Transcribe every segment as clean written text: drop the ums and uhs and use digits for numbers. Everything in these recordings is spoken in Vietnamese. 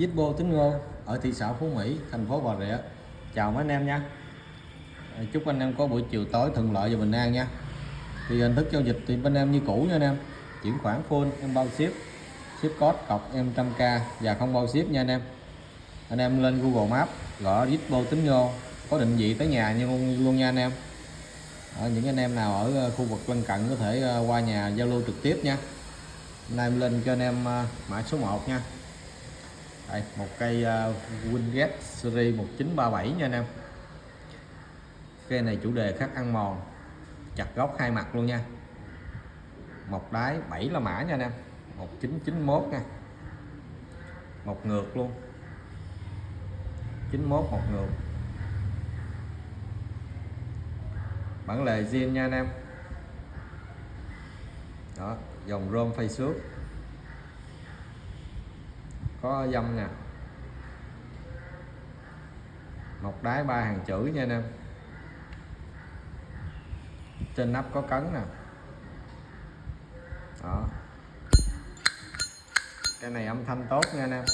Zippo Tính Ngô ở thị xã Phú Mỹ, thành phố Bà Rịa. Chào mấy anh em nha. Chúc anh em có buổi chiều tối thuận lợi và bình an nha. Thì hình thức giao dịch thì bên em như cũ nha anh em. Chuyển khoản full em bao ship, ship code cọc em 100k và không bao ship nha anh em. Anh em lên Google Maps gõ Zippo Tính Ngô có định vị tới nhà luôn nha anh em. Những anh em nào ở khu vực lân cận có thể qua nhà giao lưu trực tiếp nha. Hôm nay em lên cho anh em mã số 1 nha. Đây, một cây Wingate series 1937 nha anh em. Cây này chủ đề khắc ăn mòn, chặt gốc hai mặt luôn nha. Một đáy 7 la mã nha anh em, 1991 nha. Một ngược luôn, 91 một ngược. Bản lề zin nha anh em. Đó, dòng rôm phay xước, có dăm nè. Một đáy 3 hàng chữ nha anh em. Trên nắp có cấn nè. Đó. Cái này âm thanh tốt nha anh em.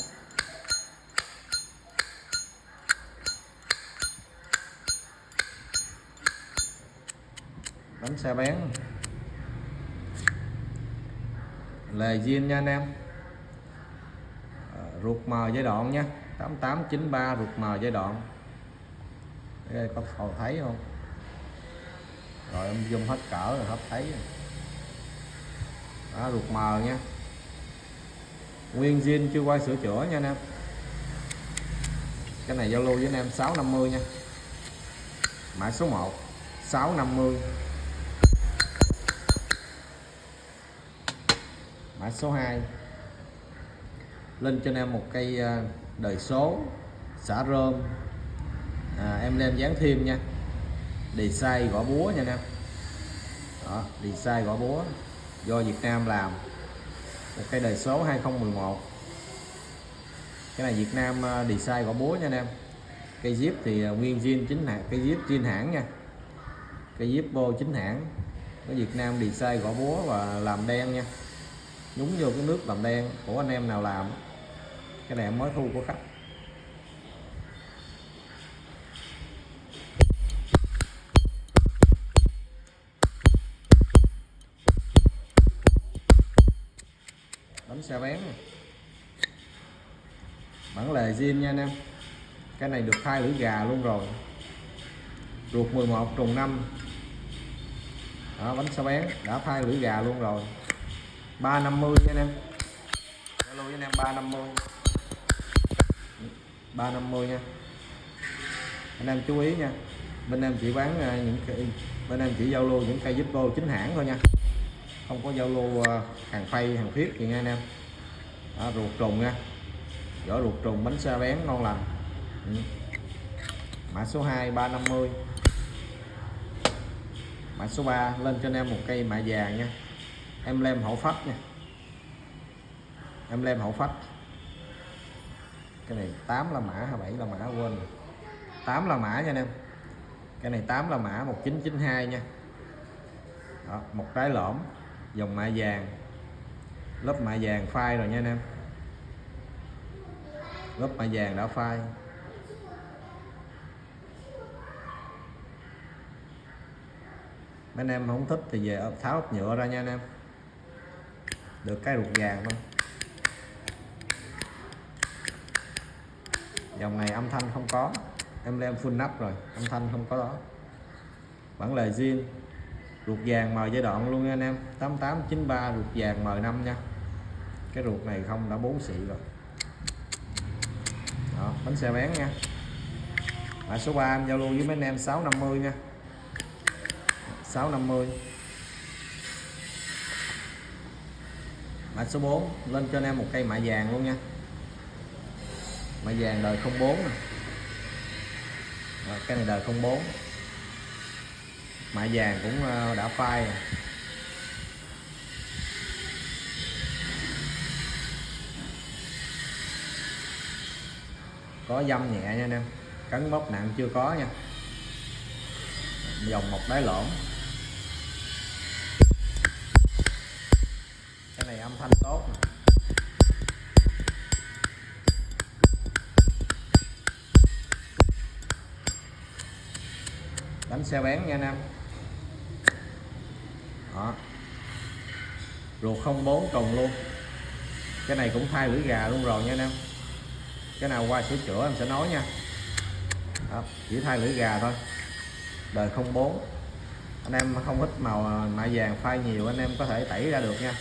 Bánh xe bén. Lề zin nha anh em. Ruột mờ giai đoạn nha, 8893 ruột mờ giai đoạn. Đây có phò thấy không? Rồi em zoom hết cỡ rồi hết thấy rồi. Đó, ruột mờ nha. Nguyên zin chưa qua sửa chữa nha anh em. Cái này giao lưu với anh em 650 nha. Mã số 1 650. Mã số 2 lên cho anh em một cây đời số xả rơm, em lên dán thêm nha. Design gõ búa nha anh em. Đó, design gõ búa do Việt Nam làm. Một cây đời số 2011. Cái này Việt Nam design gõ búa nha anh em. Cây zip thì nguyên zin chính hãng, cây zip zin hãng nha. Cây Zippo chính hãng. Có Việt Nam design gõ búa và làm đen nha. Nhúng vô cái nước làm đen của anh em nào làm. Cái này em mới thu của khách. Bánh xe bén này. Bản lề zin nha anh em. Cái này được thay lưỡi gà luôn rồi. Ruột 11 trùng 5. Đó, bánh xe bén đã thay lưỡi gà luôn rồi. 350 nha anh em. Alo với anh em 350. 350 nha. Anh em chú ý nha. Bên em chỉ bán những cây, bên em chỉ giao lưu những cây Zippo chính hãng thôi nha. Không có giao lưu hàng phay, hàng phiết gì nha anh em. Đó, ruột trùng nha. Vỏ ruột trùng, bánh xe bén ngon lành. Mã số 2 350. Mã số 3 lên cho anh em một cây mạ vàng nha. Em lem hậu phách nha. Em lem hậu phách. Cái này 8 la mã hay 7 la mã quên rồi. 8 la mã nha anh em. Cái này 8 la mã 1992 nha. Đó, một đáy lõm, dòng mạ vàng. Lớp mạ vàng phai rồi nha anh em. Lớp mạ vàng đã phai. Mấy anh em không thích thì về tháo ốp nhựa ra nha anh em. Được cái ruột vàng thôi. Dòng này âm thanh không có. Em lem full nắp rồi, âm thanh không có đó. Bản lề zin. Ruột vàng mờ giai đoạn luôn nha anh em. 8893 ruột vàng M5 nha. Cái ruột này không đã 4 xị rồi. Đó, bánh xe bén nha. Mã số 3 em giao lưu với mấy anh em 650 nha. 650. Mã số 4 lên cho anh em một cây mạ vàng luôn nha. Mạ vàng đời 04 nè. Cái này đời 04. Mạ vàng cũng đã phai rồi. Có dăm nhẹ nha anh em. Cấn bóc nặng chưa có nha. Dòng một đáy lỗ. Cái này âm thanh tốt nè. bánh xe bén nha anh em. Đó, ruột 04 trùng luôn. Cái này cũng thay lưỡi gà luôn rồi nha anh em. Cái nào qua sửa chữa em sẽ nói nha. Đó, chỉ thay lưỡi gà thôi, đời 04. Anh em không thích màu mạ vàng phai nhiều anh em có thể tẩy ra được nha.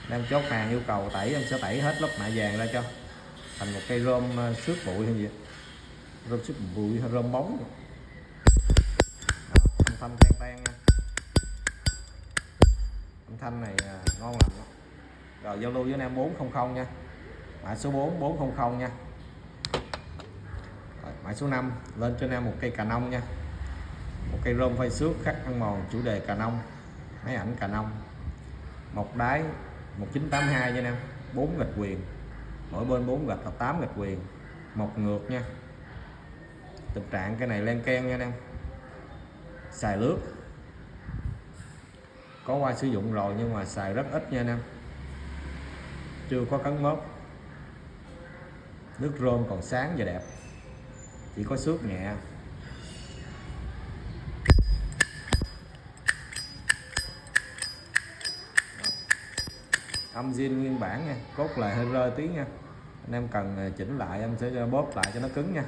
Anh em chốt hàng yêu cầu tẩy em sẽ tẩy hết lớp mạ vàng ra cho thành một cây rôm xước bụi hay gì, rôm xước bụi hay rôm bóng. Đó, âm thanh tan tan nha, âm thanh này ngon lành lắm. Rồi giao lưu với anh em 400 nha, mã số 400 nha. Rồi, mã số 5 lên cho anh em một cây cà nông nha, một cây rôm phai xước khắc ăn mòn chủ đề cà nông, máy ảnh cà nông, một đáy 1982 nha anh em, 4 gạch quyền, mỗi bên 4 gạch là 8 gạch quyền, một ngược nha. Tình trạng cái này len ken nha anh em, xài lướt, có qua sử dụng rồi nhưng mà xài rất ít nha anh em, chưa có cấn mớp, nước rôm còn sáng và đẹp, chỉ có xước nhẹ. Âm zin nguyên bản nha, cốt lại hơi rơi tí nha, anh em cần chỉnh lại em sẽ bóp lại cho nó cứng nha.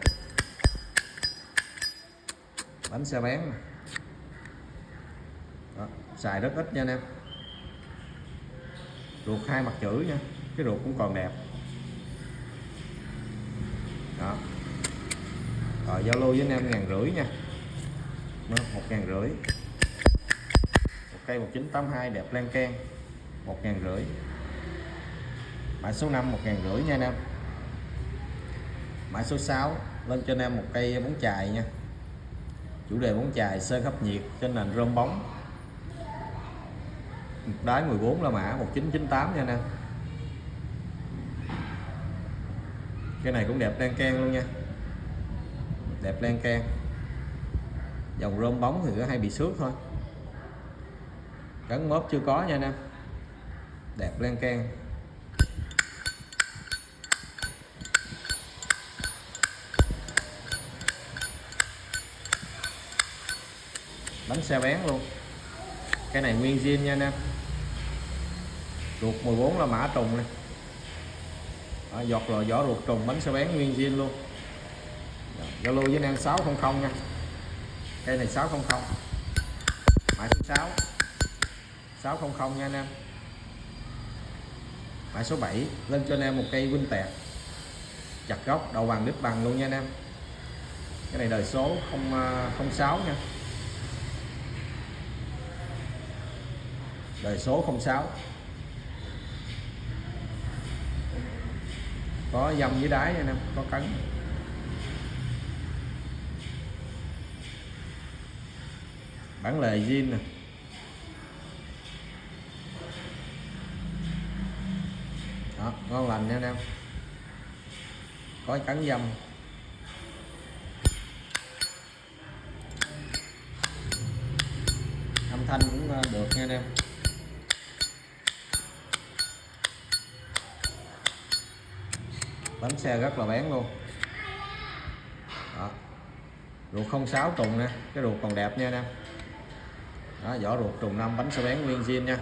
Bánh xe bén đó, xài rất ít nha anh em. Ruột 2 mặt chữ nha, cái ruột cũng còn đẹp. Đó, rồi giao lưu với anh em 1.500 nha, 1.500. Một cây 1982 đẹp len ken, 1.500. Mã số 5 1.500 nha anh em. Mã số 6 lên cho anh em một cây bóng chài nha, chủ đề bóng chài sơn hấp nhiệt trên nền rôm bóng, đáy 14 là mã 1998 nha anh em. Cái này cũng đẹp len ken luôn nha, đẹp len ken. Dòng rôm bóng thì có hay bị xước thôi, gắn mớp chưa có nha anh em, đẹp len ken. Bánh xe bén luôn, cái này nguyên zin nha anh em, ruột 14 là mã trùng này. Đó, giọt lò vỏ ruột trùng, bánh xe bén nguyên zin luôn. Giao lưu với anh em 600 nha, cây này 600. Mã số 6 600 nha anh em. Mã số 7 lên cho anh em một cây vinh tẹt chặt gốc đầu bằng đít bằng luôn nha anh em. Cái này đời số 06 nha, đời số 06, có dăm dưới đáy nha anh em, có cấn. Bản lề zin nè. Đó, ngon lành nha anh em, có cấn dăm. Âm thanh cũng được nha anh em. Bánh xe rất là bén luôn. Đó, ruột 06 trùng nè, cái ruột còn đẹp nha anh em. Đó, vỏ ruột trùng 5, bánh xe bén nguyên zin nha.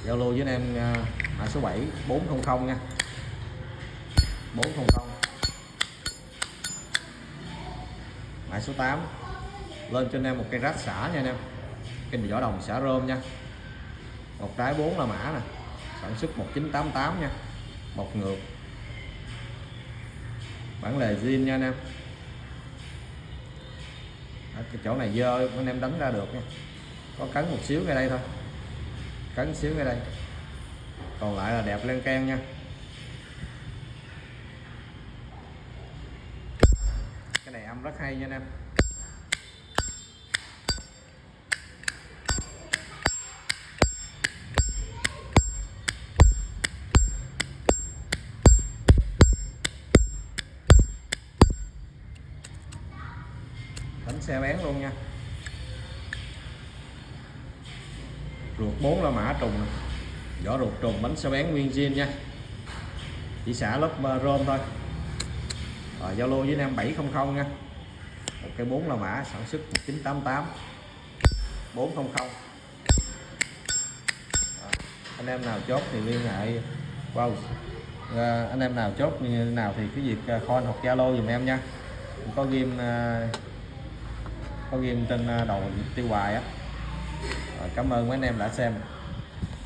Giao lưu với anh em mã số 7 400 nha, 400. Mã số 8 lên cho anh em một cây rát xả nha anh em, cây vỏ đồng xả rôm nha, một trái 4 là mã nè, sản xuất 1988 nha, một ngược, bản lề zin nha anh em. Ở cái chỗ này dơ anh em đánh ra được nha, có cấn một xíu ngay đây thôi, cấn xíu ngay đây, còn lại là đẹp len ken nha. Cái này âm rất hay nha anh em. Bánh xe bén luôn nha, ruột 4 la mã trùng này. Vỏ ruột trùng, bánh xe bén nguyên zin nha, chỉ xả lớp rôm thôi. Rồi giao lưu với anh em 700 nha, một cái 4 La Mã sản xuất 1988 400. Anh em nào chốt thì liên hệ wow. Anh em nào chốt như thế nào thì cái việc call hoặc Zalo dùm em nha, có ghim trên đầu tiêu hoài á. Cảm ơn mấy anh em đã xem.